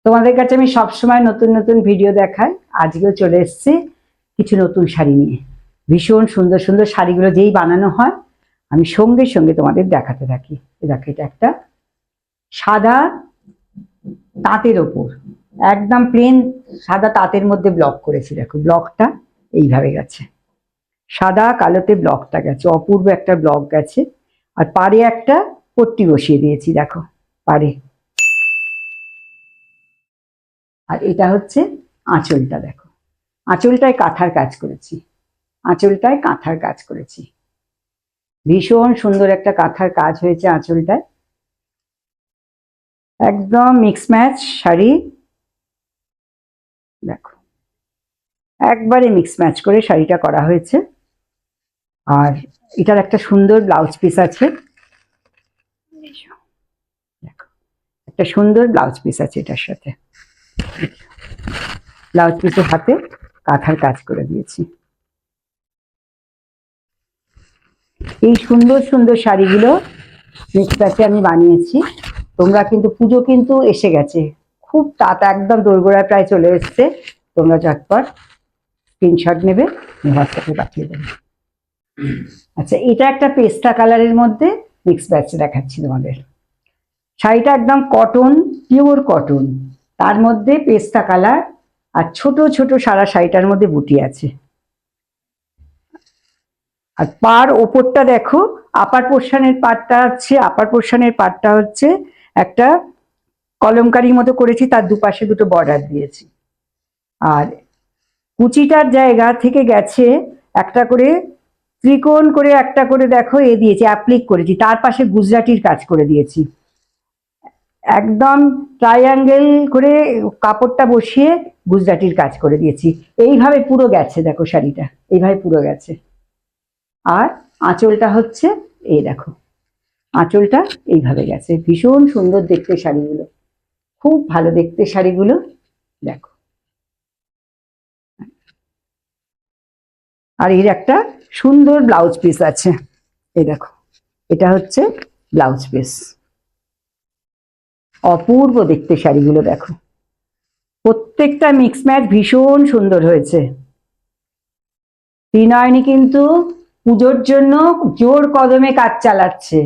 তোমাদের কাছে আমি সবসময় নতুন নতুন ভিডিও দেখাই। আজকেও চলে এসেছি কিছু নতুন শাড়ি নিয়ে। ভীষণ সুন্দর সুন্দর শাড়িগুলো যেই বানানো হয় আমি সঙ্গে সঙ্গে তোমাদের দেখাতে থাকি। দেখো, এটা একটা সাদা তাঁতের ওপর, একদম প্লেন সাদা তাঁতের মধ্যে ব্লক করেছি। দেখো ব্লকটা এইভাবে গেছে, সাদা কালোতে ব্লকটা গেছে, অপূর্ব একটা ব্লক গেছে। আর পাড়ে একটা পট্টি বসিয়ে দিয়েছি, দেখো পাড়ে। আর এটা হচ্ছে আঁচলটা, দেখো আঁচলটায় কাঁথার কাজ করেছি, আঁচলটায় কাঁথার কাজ করেছি। ভীষণ সুন্দর একটা কাঁথার কাজ হয়েছে আঁচলটায়, একদম মিক্স ম্যাচ শাড়ি। দেখো একবারে মিক্স ম্যাচ করে শাড়িটা করা হয়েছে। আর এটার একটা সুন্দর ব্লাউজ পিস আছে, দেখো একটা সুন্দর ব্লাউজ পিস আছে এটার সাথে। ব্লাউজ পিসের হাতে কাঁথার কাজ করে দিয়েছি। এই সুন্দর সুন্দর শাড়িগুলো মিক্স ম্যাচে আমি বানিয়েছি। তোমরা কিন্তু পুজো কিন্তু এসে গেছে, খুব তাড়া, একদম দোরগোড়ায় প্রায় চলে এসছে। তোমরা ঝটপট স্ক্রিনশট নেবে, হোয়াটসঅ্যাপে পাঠিয়ে দেবে। আচ্ছা, এটা একটা পেস্তা কালারের মধ্যে মিক্স ম্যাচ দেখাচ্ছি তোমাদের। শাড়িটা একদম কটন, পিওর কটন, তার মধ্যে পেস্তা কালার, আর ছোট ছোট সারা শাড়িটার মধ্যে বুটি আছে। আর পার ওপরটা দেখো, আপার পোর্শনের পাটটা আছে, আপার পোর্শনের পাটটা হচ্ছে একটা কলমকারির মতো করেছি, তার দুপাশে দুটো বর্ডার দিয়েছি। আর কুচিটার জায়গা থেকে গেছে একটা করে ত্রিকোণ করে, একটা করে দেখো এ দিয়েছি, অ্যাপ্লিক করেছি, তার পাশে গুজরাটির কাজ করে দিয়েছি। একদম ট্রায়াঙ্গেল করে কাপড়টা বসিয়ে গুজরাটির কাজ করে দিয়েছি। এইভাবে পুরো গেছে, দেখো শাড়িটা এইভাবে পুরো গেছে। আর আঁচলটা হচ্ছে এই দেখো, আঁচলটা এইভাবে গেছে। ভীষণ সুন্দর দেখতে শাড়িগুলো, খুব ভালো দেখতে শাড়িগুলো। দেখো, আর এর একটা সুন্দর ব্লাউজ পিস আছে, এই দেখো এটা হচ্ছে ব্লাউজ পিস। অপূর্ব দেখতে শাড়িগুলো, দেখো প্রত্যেকটা মিক্স ম্যাচ ভীষণ সুন্দর হয়েছে। ত্রিনয়নী কিন্তু পুজোর জন্য জোর কদমে কাজ চালাচ্ছে।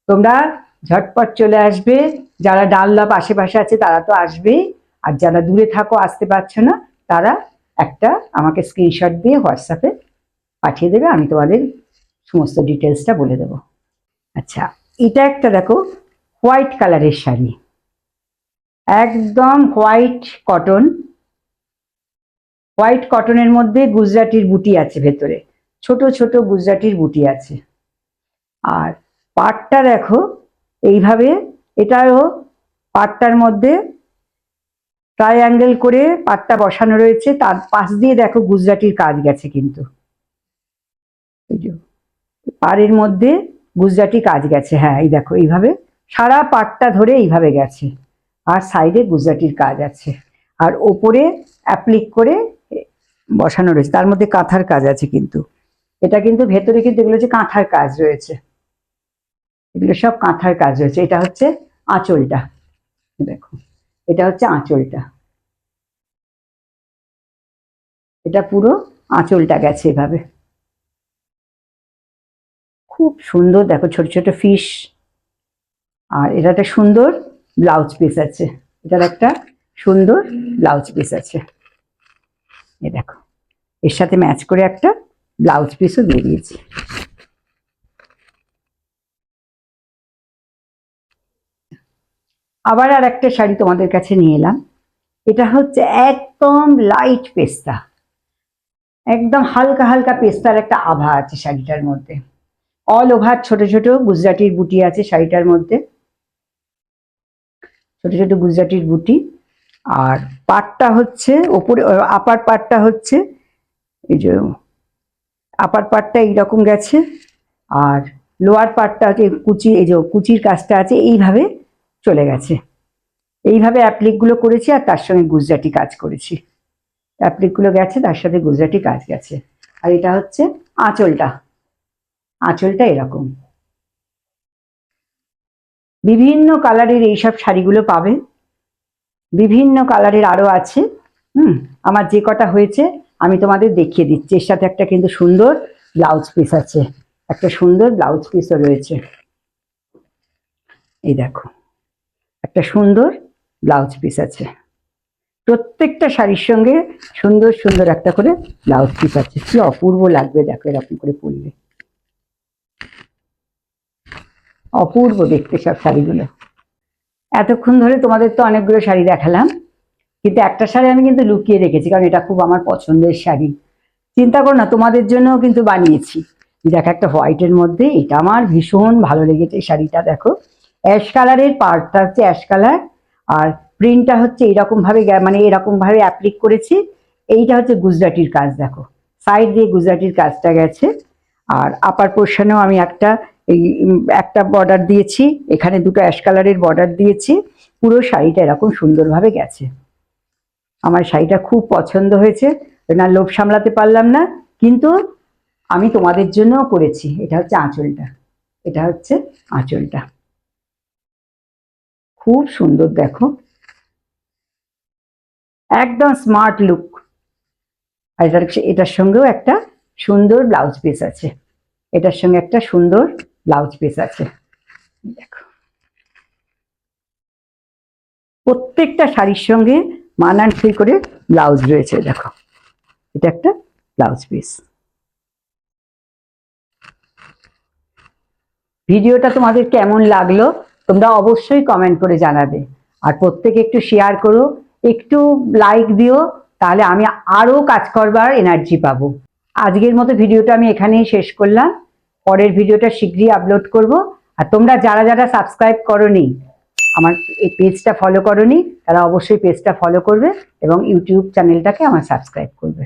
তোমরা ঝটপট চলে আসবে, যারা ডানলপ আশেপাশে আছে তারা তো আসবেই, আর যারা দূরে থাকো আসতে পারছো না তারা একটা আমাকে স্ক্রিনশট দিয়ে হোয়াটসঅ্যাপে পাঠিয়ে দেবে, আমি তোমাদের সমস্ত ডিটেলসটা বলে দেবো। আচ্ছা, এটা একটা দেখো হোয়াইট কালারের শাড়ি, একদম হোয়াইট কটন, হোয়াইট কটনের মধ্যে গুজরাটির বুটি আছে ভেতরে, ছোট ছোট গুজরাটির বুটি আছে। আর পাটটা দেখো এইভাবে, এটাও পাটটার মধ্যে ট্রায়াঙ্গেল করে পাটটা বসানো রয়েছে, তার পাশ দিয়ে দেখো গুজরাটির কাজ গেছে কিন্তু, এই যে পাড়ের মধ্যে গুজরাটি কাজ গেছে। হ্যাঁ এই দেখো এইভাবে সারা পাটটা ধরে এইভাবে গেছে, আর সাইডে গুজরাটির কাজ আছে। আর ওপরে অ্যাপ্লিক করে বসানো রয়েছে, তার মধ্যে কাঁথার কাজ আছে কিন্তু, এটা কিন্তু ভেতরে কিন্তু এগুলো হচ্ছে কাঁথার কাজ রয়েছে, এগুলো সব কাঁথার কাজ রয়েছে। এটা হচ্ছে আঁচলটা, দেখো এটা হচ্ছে আঁচলটা, এটা পুরো আঁচলটা গেছে এভাবে, খুব সুন্দর দেখো ছোট ছোট ফিশ। আর এটা একটা সুন্দর ব্লাউজ পিস আছে, এটার একটা সুন্দর ব্লাউজ পিস আছে, এ দেখো এর সাথে ম্যাচ করে একটা ব্লাউজ পিসও দিয়ে দিয়েছি। আবার আর একটা শাড়ি তোমাদের কাছে নিয়ে এলাম, এটা হচ্ছে একদম লাইট পেস্তা, একদম হালকা হালকা পেস্তার একটা আভা আছে শাড়িটার মধ্যে। অল ওভার ছোট ছোট গুজরাটির বুটি আছে শাড়িটার মধ্যে, ছোট ছোট গুজরাটির বুটি। আর পাটটা হচ্ছে ওপরে, আপার পাটটা হচ্ছে এই যে আপার পাটটা এইরকম গেছে, আর লোয়ার পাটটা হচ্ছে কুচি, এই যে কুচির কাজটা আছে এইভাবে চলে গেছে। এইভাবে অ্যাপ্লিকগুলো করেছি, আর তার সঙ্গে গুজরাটি কাজ করেছি। অ্যাপ্লিকগুলো গেছে, তার সাথে গুজরাটি কাজ গেছে। আর এটা হচ্ছে আঁচলটা, আঁচলটা এরকম। বিভিন্ন কালারের এইসব শাড়িগুলো পাবে, বিভিন্ন কালারের আরো আছে। আমার যে কটা হয়েছে আমি তোমাদের দেখিয়ে দিচ্ছি। এর সাথে একটা কিন্তু সুন্দর ব্লাউজ পিস আছে, একটা সুন্দর ব্লাউজ পিসও রয়েছে। এই দেখো, একটা সুন্দর ব্লাউজ পিস আছে। প্রত্যেকটা শাড়ির সঙ্গে সুন্দর সুন্দর একটা করে ব্লাউজ পিস আছে। কি অপূর্ব লাগবে দেখো এরকম করে পরলে, অপূর্ব দেখতে সব শাড়িগুলো। এতক্ষণ ধরে তোমাদের তো অনেকগুলো শাড়ি দেখালাম, কিন্তু একটা শাড়ি আমি কিন্তু লুকিয়ে রেখেছি, কারণ এটা খুব আমার পছন্দের শাড়ি। চিন্তা করো না, তোমাদের জন্যও কিন্তু বানিয়েছি। দেখো একটা হোয়াইটের মধ্যে, এটা আমার ভীষণ ভালো লেগেছে এই শাড়িটা। দেখো অ্যাশ কালারের, পাড়টা হচ্ছে অ্যাশ কালার, আর প্রিন্টটা হচ্ছে এরকম ভাবে, মানে এরকম ভাবে অ্যাপ্লিক করেছি। এইটা হচ্ছে গুজরাটির কাজ, দেখো সাইড দিয়ে গুজরাটির কাজটা গেছে। আর আপার পোর্শনেও আমি একটা বর্ডার দিয়েছি, এখানে দুটো অ্যাশ কালারের বর্ডার দিয়েছি। পুরো শাড়িটা এরকম সুন্দরভাবে গেছে। আমার শাড়িটা খুব পছন্দ হয়েছে, না লোভ সামলাতে পারলাম না, কিন্তু আমি তোমাদের জন্য করেছি। এটা হচ্ছে আঁচলটা, এটা হচ্ছে আঁচলটা, খুব সুন্দর দেখো, একদম স্মার্ট লুক। আর এটার সঙ্গেও একটা সুন্দর ব্লাউজ পিস আছে, এটার সঙ্গে একটা সুন্দর ব্লাউজ পিস আছে। দেখো প্রত্যেকটা শাড়ির সঙ্গে মানানসই করে ব্লাউজ রয়েছে। দেখো এটা একটা ব্লাউজ পিস। ভিডিওটা তোমাদের কেমন লাগলো তোমরা অবশ্যই কমেন্ট করে জানাবে, আর প্রত্যেকে একটু শেয়ার করো, একটু লাইক দিও, তাহলে আমি আরো কাজ করবার এনার্জি পাবো। আজকের মতো ভিডিওটা আমি এখানেই শেষ করলাম, পরের ভিডিওটা শীঘ্রই আপলোড করব। আর তোমরা যারা যারা সাবস্ক্রাইব করোনি, আমার এই পেজটা ফলো করোনি, তারা অবশ্যই পেজটা ফলো করবে এবং ইউটিউব চ্যানেলটাকে আমার সাবস্ক্রাইব করবে।